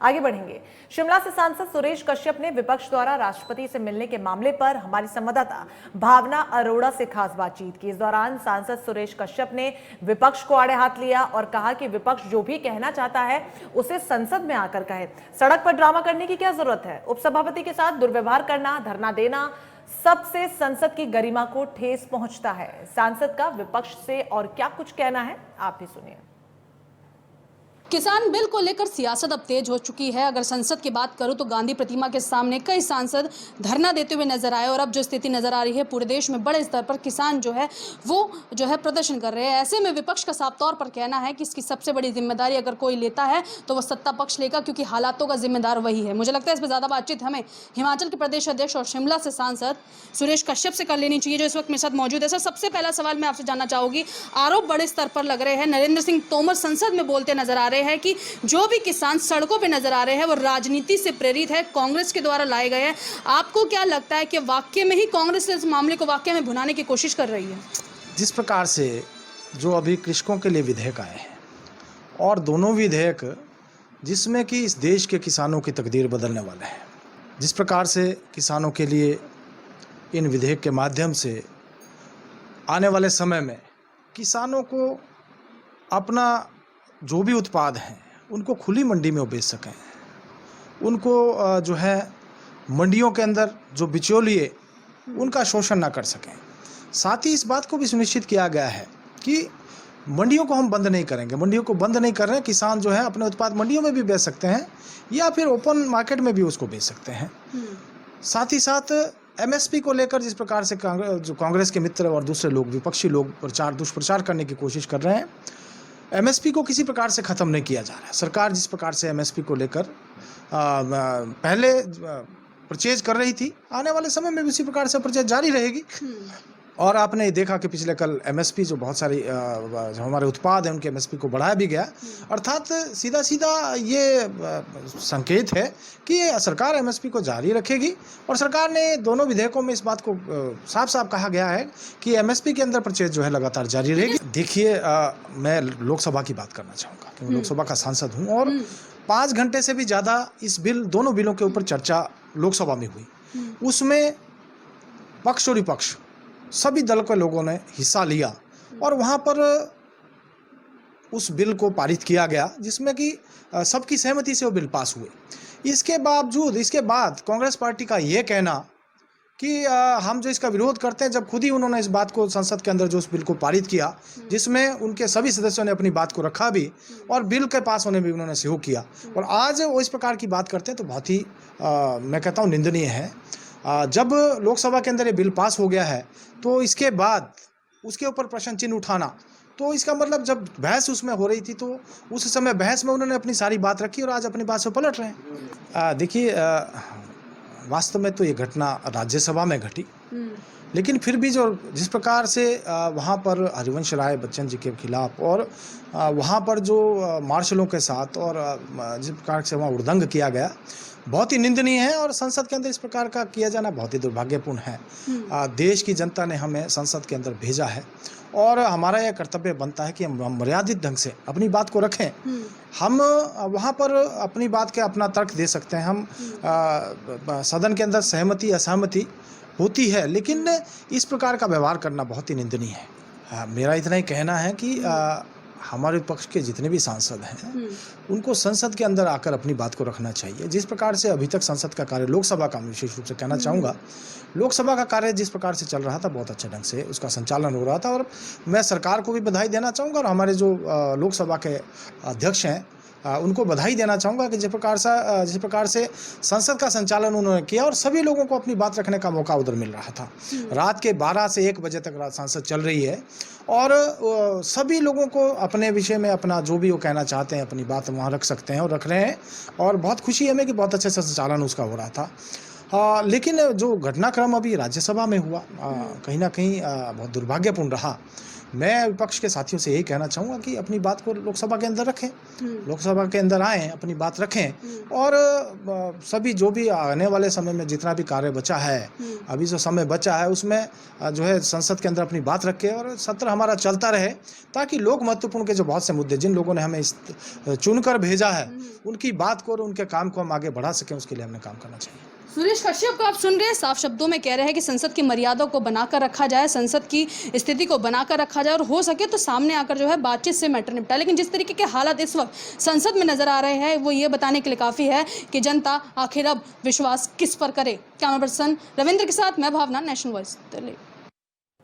आगे बढ़ेंगे। शिमला से सांसद सुरेश कश्यप ने विपक्ष द्वारा राष्ट्रपति से मिलने के मामले पर हमारी संवाददाता भावना अरोड़ा से खास बातचीत की। इस दौरान सांसद सुरेश कश्यप ने विपक्ष को आड़े हाथ लिया और कहा कि विपक्ष जो भी कहना चाहता है उसे संसद में आकर कहे। सड़क पर ड्रामा करने की क्या जरूरत है? उपसभापति के साथ दुर्व्यवहार करना, धरना देना, सबसे संसद की गरिमा को ठेस पहुंचता है। सांसद का विपक्ष से और क्या कुछ कहना है, आप भी सुनिए। किसान बिल को लेकर सियासत अब तेज हो चुकी है। अगर संसद की बात करूं तो गांधी प्रतिमा के सामने कई सांसद धरना देते हुए नजर आए और अब जो स्थिति नजर आ रही है पूरे देश में बड़े स्तर पर किसान जो है प्रदर्शन कर रहे हैं। ऐसे में विपक्ष का साफ तौर पर कहना है कि इसकी सबसे बड़ी जिम्मेदारी अगर कोई लेता है तो वह सत्ता पक्ष लेगा, क्योंकि हालातों का जिम्मेदार वही है। मुझे लगता है इस पर ज्यादा बातचीत हमें हिमाचल के प्रदेश अध्यक्ष और शिमला से सांसद सुरेश कश्यप से कर लेनी चाहिए, जो इस वक्त मेरे साथ मौजूद है। सर, सबसे पहला सवाल मैं आपसे जानना चाहूंगी, आरोप बड़े स्तर पर लग रहे हैं, नरेंद्र सिंह तोमर संसद में बोलते नजर आ रहे हैं कि जो भी किसान सड़कों पे नजर आ रहे हैं वो राजनीति से प्रेरित है, कांग्रेस के द्वारा लाए गए हैं। आपको क्या लगता है कि वाकई में ही कांग्रेस इस मामले को वाकई में भुनाने की कोशिश कर रही है? जिस प्रकार से जो अभी कृषकों के लिए विधेयक आए हैं और दोनों विधेयक जिसमें कि इस देश के किसानों की तकदीर बदलने वाले हैं, जिस प्रकार से किसानों के लिए इन विधेयक के माध्यम से आने वाले समय में किसानों को अपना जो भी उत्पाद हैं उनको खुली मंडी में वो बेच सकें, उनको जो है मंडियों के अंदर जो बिचौलिए उनका शोषण ना कर सकें। साथ ही इस बात को भी सुनिश्चित किया गया है कि मंडियों को हम बंद नहीं करेंगे। मंडियों को बंद नहीं कर रहे हैं, किसान जो है अपने उत्पाद मंडियों में भी बेच सकते हैं या फिर ओपन मार्केट में भी उसको बेच सकते हैं। साथ ही साथ एमएसपी को लेकर जिस प्रकार से कांग्रेस के मित्र और दूसरे लोग, विपक्षी लोग दुष्प्रचार करने की कोशिश कर रहे हैं, एमएसपी को किसी प्रकार से ख़त्म नहीं किया जा रहा है। सरकार जिस प्रकार से एमएसपी को लेकर पहले परचेज कर रही थी, आने वाले समय में भी उसी प्रकार से परचेज जारी रहेगी। और आपने देखा कि पिछले कल एमएसपी जो बहुत सारी जो हमारे उत्पाद हैं उनके एमएसपी को बढ़ाया भी गया। अर्थात सीधा सीधा ये संकेत है कि सरकार एमएसपी को जारी रखेगी और सरकार ने दोनों विधेयकों में इस बात को साफ साफ कहा गया है कि एमएसपी के अंदर परचेज जो है लगातार जारी रहेगी। देखिए, मैं लोकसभा की बात करना चाहूँगा क्योंकि लोकसभा का सांसद हूँ और 5 घंटे से भी ज़्यादा इस दोनों बिलों के ऊपर चर्चा लोकसभा में हुई। उसमें पक्ष और विपक्ष सभी दल के लोगों ने हिस्सा लिया और वहाँ पर उस बिल को पारित किया गया जिसमें कि सबकी सहमति से वो बिल पास हुए। इसके बाद कांग्रेस पार्टी का ये कहना कि हम जो इसका विरोध करते हैं, जब खुद ही उन्होंने इस बात को संसद के अंदर जो उस बिल को पारित किया जिसमें उनके सभी सदस्यों ने अपनी बात को रखा भी और बिल के पास होने में उन्होंने सहयोग किया, और आज वो इस प्रकार की बात करते हैं तो बहुत ही मैं कहता हूँ निंदनीय है। जब लोकसभा के अंदर ये बिल पास हो गया है तो इसके बाद उसके ऊपर प्रश्न चिन्ह उठाना, तो इसका मतलब जब बहस उसमें हो रही थी तो उस समय बहस में उन्होंने अपनी सारी बात रखी और आज अपनी बात से पलट रहे हैं। देखिए, वास्तव में तो ये घटना राज्यसभा में घटी, लेकिन फिर भी जिस प्रकार से वहाँ पर हरिवंश राय बच्चन जी के खिलाफ और वहाँ पर जो मार्शलों के साथ और जिस प्रकार से वहाँ उद्दंग किया गया, बहुत ही निंदनीय है और संसद के अंदर इस प्रकार का किया जाना बहुत ही दुर्भाग्यपूर्ण है। देश की जनता ने हमें संसद के अंदर भेजा है और हमारा यह कर्तव्य बनता है कि हम मर्यादित ढंग से अपनी बात को रखें। हम वहाँ पर अपनी बात के अपना तर्क दे सकते हैं, हम सदन के अंदर सहमति असहमति होती है, लेकिन इस प्रकार का व्यवहार करना बहुत ही निंदनीय है। मेरा इतना ही कहना है कि हमारे पक्ष के जितने भी सांसद हैं उनको संसद के अंदर आकर अपनी बात को रखना चाहिए। जिस प्रकार से अभी तक संसद का कार्य, लोकसभा का विशेष रूप से कहना चाहूँगा, लोकसभा का कार्य जिस प्रकार से चल रहा था बहुत अच्छे ढंग से उसका संचालन हो रहा था और मैं सरकार को भी बधाई देना चाहूँगा और हमारे जो लोकसभा के अध्यक्ष हैं उनको बधाई देना चाहूँगा कि जिस प्रकार से संसद का संचालन उन्होंने किया और सभी लोगों को अपनी बात रखने का मौका उधर मिल रहा था। रात के 12 से 1 बजे तक संसद चल रही है और सभी लोगों को अपने विषय में अपना जो भी वो कहना चाहते हैं अपनी बात वहाँ रख सकते हैं और रख रहे हैं और बहुत खुशी है हमें कि बहुत अच्छे से संचालन उसका हो रहा था। लेकिन जो घटनाक्रम अभी राज्यसभा में हुआ कहीं ना कहीं बहुत दुर्भाग्यपूर्ण रहा, मैं विपक्ष के साथियों से यही कहना चाहूँगा कि अपनी बात को लोकसभा के अंदर रखें, लोकसभा के अंदर आएँ, अपनी बात रखें और सभी जो भी आने वाले समय में जितना भी कार्य बचा है, अभी जो समय बचा है उसमें जो है संसद के अंदर अपनी बात रखें और सत्र हमारा चलता रहे, ताकि लोग महत्वपूर्ण के जो बहुत से मुद्दे जिन लोगों ने हमें चुनकर भेजा है उनकी बात को और उनके काम को हम आगे बढ़ा सकें, उसके लिए हमें काम करना चाहिए। सुरेश कश्यप को आप सुन रहे हैं, साफ शब्दों में कह रहे हैं कि संसद की मर्यादा को बनाकर रखा जाए, संसद की स्थिति को बनाकर रखा जाए और हो सके तो सामने आकर जो है बातचीत से मैटर निपटाए। लेकिन जिस तरीके के हालात इस वक्त संसद में नजर आ रहे हैं वो ये बताने के लिए काफ़ी है कि जनता आखिर अब विश्वास किस पर करे। कैमरा पर्सन रविंद्र के साथ मैं भावना, नेशनल वॉइस दिल्ली।